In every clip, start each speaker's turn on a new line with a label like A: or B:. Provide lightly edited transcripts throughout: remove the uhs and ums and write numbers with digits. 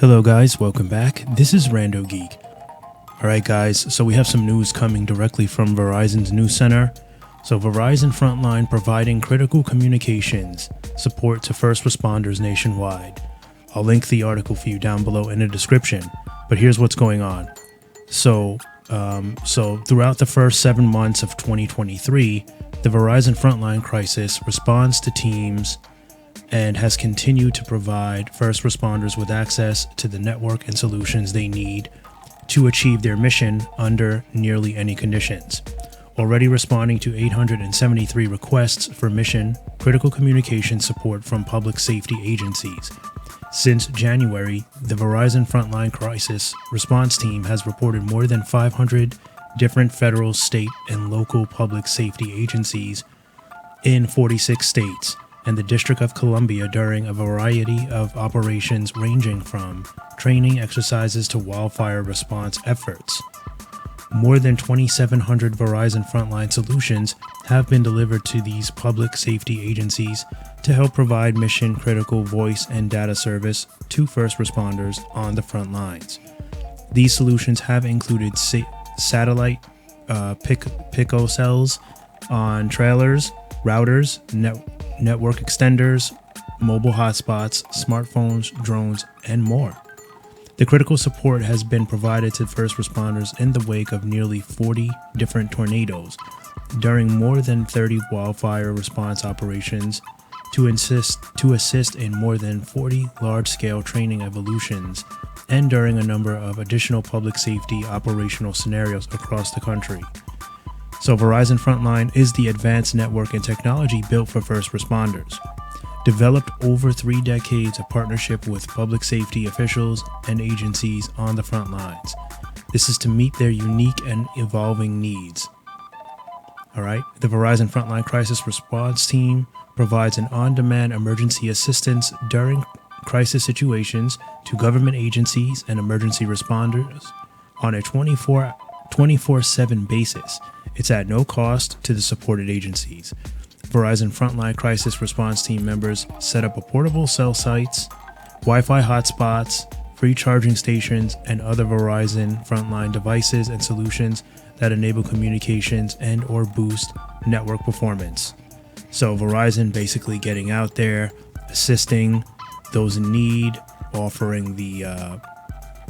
A: Hello guys, welcome back. This is RandoGEEK. Alright guys, so we have some news coming directly from Verizon's news center. So Verizon Frontline providing critical communications support to first responders nationwide. I'll link the article for you down below in the description, but here's what's going on. So throughout the first 7 months of 2023, the Verizon Frontline crisis responds to teams and has continued to provide first responders with access to the network and solutions they need to achieve their mission under nearly any conditions. Already responding to 873 requests for mission critical communication support from public safety agencies. Since January, the Verizon Frontline Crisis Response Team has reported more than 500 different federal, state, and local public safety agencies in 46 states and the District of Columbia during a variety of operations ranging from training exercises to wildfire response efforts. More than 2,700 Verizon Frontline solutions have been delivered to these public safety agencies to help provide mission-critical voice and data service to first responders on the front lines. These solutions have included satellite picocells on trailers, routers, network extenders, mobile hotspots, smartphones, drones, and more. The critical support has been provided to first responders in the wake of nearly 40 different tornadoes, during more than 30 wildfire response operations, to assist in more than 40 large-scale training evolutions, and during a number of additional public safety operational scenarios across the country. So Verizon Frontline is the advanced network and technology built for first responders. Developed over 3 decades of partnership with public safety officials and agencies on the front lines. This is to meet their unique and evolving needs. Alright, the Verizon Frontline Crisis Response Team provides an on-demand emergency assistance during crisis situations to government agencies and emergency responders on a 24/7 basis. It's at no cost to the supported agencies. Verizon Frontline Crisis Response Team members set up portable cell sites, Wi-Fi hotspots, free charging stations, and other Verizon Frontline devices and solutions that enable communications and or boost network performance. So Verizon basically getting out there, assisting those in need, offering the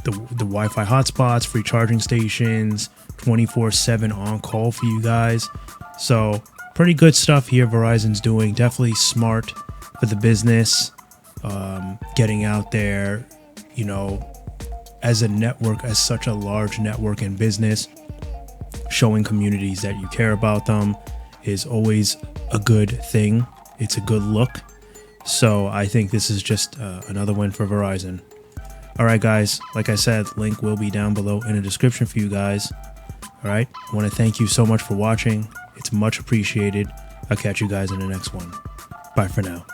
A: Wi-Fi hotspots, free charging stations, 24/7 on call for you guys. So pretty good stuff here Verizon's doing. Definitely smart for the business, getting out there, you know, as a network, as such a large network in business, showing communities that you care about them is always a good thing. It's a good look. So I think this is just another win for Verizon. Alright guys, like I said, link will be down below in the description for you guys. Alright, I want to thank you so much for watching. It's much appreciated. I'll catch you guys in the next one. Bye for now.